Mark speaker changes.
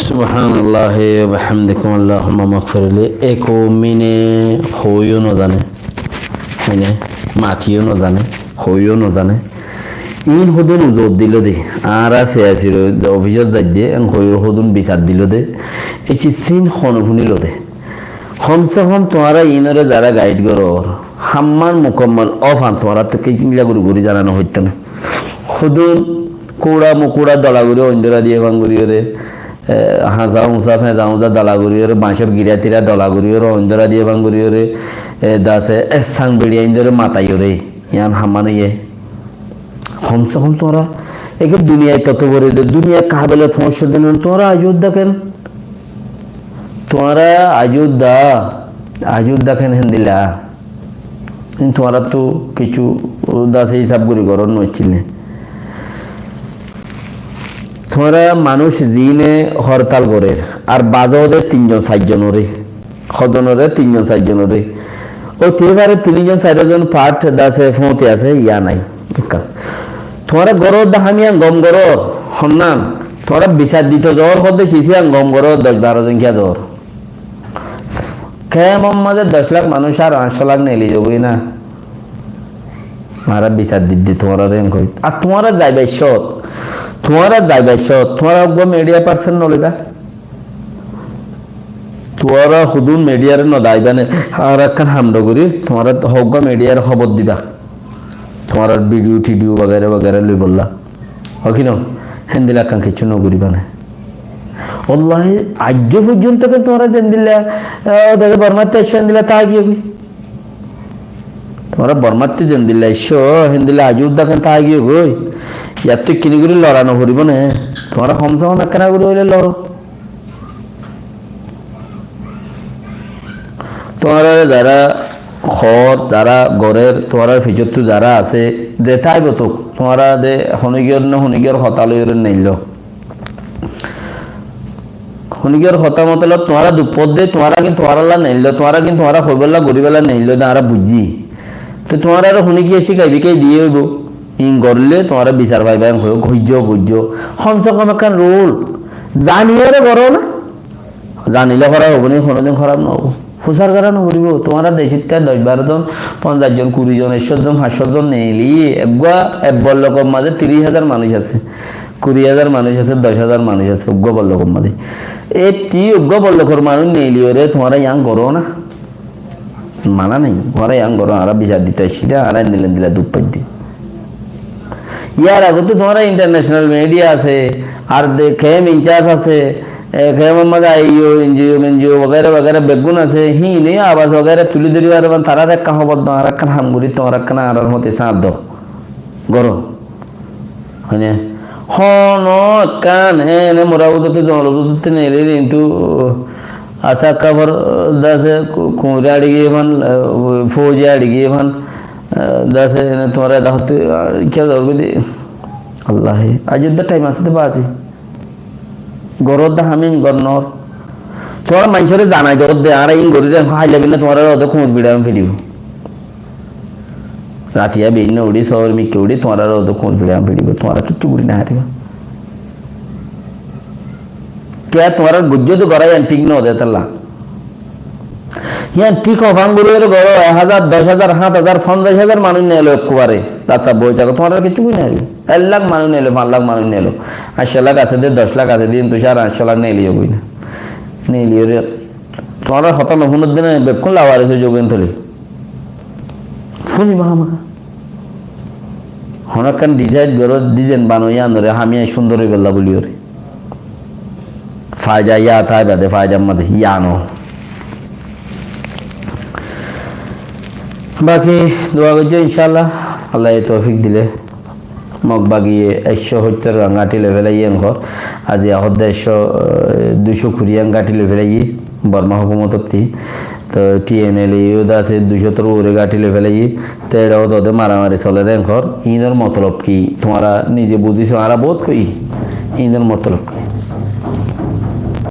Speaker 1: সুবহানাল্লাহ ওয়া বিহামদিহি আল্লাহুম্মা মাগফিরলি একো মিনে হইও ন জানে মানে মাথিও ন জানে হইও ন জানে ইন হদুন জোর দিল দে আর আছে আছিল অফিসত যাই দে হইও হদুন বিচার দিল দে এই সিন খনফুনিল দে কমসে কম তোমারা ইনরে যারা গাইড করো হাম্মান মুকম্মল অফান তোমারা তো কিলা গুরু গুরি জানানো হইতো না হদুন কোড়া মুকুড়া দলাগুড়ি অন্দরা দিয়ে ভাঙ্গুরিয়রে হাঁজা উঁচা ফেঁজা উঁচা দলাগুড়িয়রে বাঁশের গিরা তিরা দলাগুড়িয়রে অন্দরা দিয়ে ভাঙ্গুরিয়রে দাসে সাং বেড়িয়া ইন্দরে মাতাইয়রে ইয়ান হাম্মান ইয়ে কমসে কম তোরা একে দুনিয়ায় তত বড় দুনিয়া কাবেলে সমস্যা দেন তোরা আজুদ দেখেন তোরা আজুদ দেখেন হেন্দিলা তোরা তো কিছু দাসে হিসাব করি গরম নচ্ছিলে তোরা মানুষ জিনে হরতাল করে আর বাজরে 3-4জনরে হজনরে 3-4জনরে ও তেবারে 3-4জন পাঠ দাসে ফোঁতে আছে ইয়া নাই তোরা গরর দাহামিয়া গম গরর হন্নান তোরা বিচার দিত জ্বর হতে শিশিয়া গম গরর 10-12 জনকিয়া জ্বর কে মোহাম্মদের 10 লাখ মানুষ আর 800 লাখ নেলি যাবই না মারা বিচার দিদি তোমারা রেন কই আর তোমারা যাইবাই সৎ তোমারা গো মিডিয়া পারসন নলিবা তোরা হুদুন মিডিয়ারে ন দাইবানে আর একখান হামডগরি তোরা হগ মিডিয়ার খবর দিবা তোমার ভিডিও টিডিও বগেরা বগেরা লই বললা হকি ন হেন্দিলা কান কিছু নগরিবা না ওয়াল্লাহি আজ পর্যন্ত কে তোরা জেন দিলা দাদা বর্মাতে এসেন দিলা তা কি হবি তোরা বর্মাতে জেন দিলা এসো হেন্দিলা আজুদ দেখেন তা কি হই ইয়াত তুই কিনি করে লড়ানো করিব না তোরা কমসে কম একখানা করে হইলে লড়ো তোমরা যারা খর যারা গড়ের তোমার ফিচর যারা আছে যে তাই গত তোমরা দে হনিগিয়র হতালয়ের নেইল হনিগিয়র হতা মতলব তোমরা দুপদ দে তোমরা কিন্তু তোমরা নেইল তোমরা কিন্তু তোমরা হইবেলা গরিবেলা নেইল না আর বুঝি তো তোমরা আর হনিগি এসে খাইবি কে দিয়ে হইব ইন গড়লে তোমরা বিচার পাইবা ঘুইজ বুঝ কমসে কম একখান রোল জানিয়ে করো না জানিলে খারাপ হবো না কোনোদিন খারাপ নহব ফুসার কারণ করিব তোমরা দেশের 10-12 জন 50 জন 20 জন 100 জন 500 জন নেইলি একগা একবার লোকের মাঝে 30,000 মানুষ আছে 20,000 মানুষ আছে 10,000 মানুষ আছে একগা লোকের মাঝে এই তি একগা লোকের মানুষ নেইলি ওরে তোমরা ইয়াং করো না মানা নাই তোমরা ইয়াং করো আর বিচার দিতে আসিরা আর দিলা দুধ পাই দি ইয়ার আগে তো তোমরা ইন্টারন্যাশনাল মিডিয়া আছে আর দেখে ইনচার্জ আছে मोहम्मद आईओ एनजीओ वगैरह वगैरह बेगुन আছে হি নে আওয়াজ वगैरह তুলি ধরি আর তারা রেখা হবদ আর রাখান হামগুরি তো রাখান আর মতে সাদ দ গরো মানে হন কান নে মোরাউদতে জলবুদতে নেলে কিন্তু আশা খবর দাসে কোরাড়ি গিয়েন ফৌজি আড়ি গিয়েন দাসে তোরা দাহতে কি করবি আল্লাহ আজুদ টাইম আছে বাজি গরদ হামিন গর্নর তোরা মানুষের জানাই গরদ দে আর ইন গরি খাই যাবি না তোমার ওদের খুঁজ বিড়াম ফিরিব রাতিয়া বেইন উড়ি শহর মিকে উড়ি তোমার ওদের খুঁজ বিড়াম ফিরিব তোমার কিচ্ছু উড়ি না হারিব কে তোমার বুঝ্য তো গড়াই ঠিক ন দে তাল্লা ইয়ান ঠিক অফান গরিবের গড় 1000 10,000 7,000 50,000 মানুষ নেলো একবারে রাস্তা বই থাকো তোমার কিছু না 1 লাখ মানুষ নেলো 5 লাখ মানুষ নেলো 8 লাখ আছে 10 লাখ আছে দিন তুষার 8 লাখ নেলি হবই না নেলি রে তোমার হতা নহুন দিন বেকুন লাওয়ারে যোগেন থলি ফুনি মামা হনকান ডিজাইন গরো ডিজাইন বানোয়া আনরে আমি সুন্দর বেলা বলিও রে ফায়দা ইয়া তাই বাদে ফায়দা মধ্যে ইয়ানো বাকি দোয়া করছি ইনশাআল্লাহ আল্লাহ তৌফিক দিলে মগ বাগিয়ে 170 গাঁটি লেভেলে ইয়ে ঘর আজি আহদ্দা 200 কুড়িয়াং গাঁটি লেভেলে ই বর্মা হুকুমততি তো টিএনএল ইউদা আছে 200 ওরে গাঁটি লেভেলে ই তেড়াও দদে মারামারি চলে রে ঘর ইনের মতলব কি তোমরা নিজে বুঝিছো আর বহুত কই ইনের মতলব কি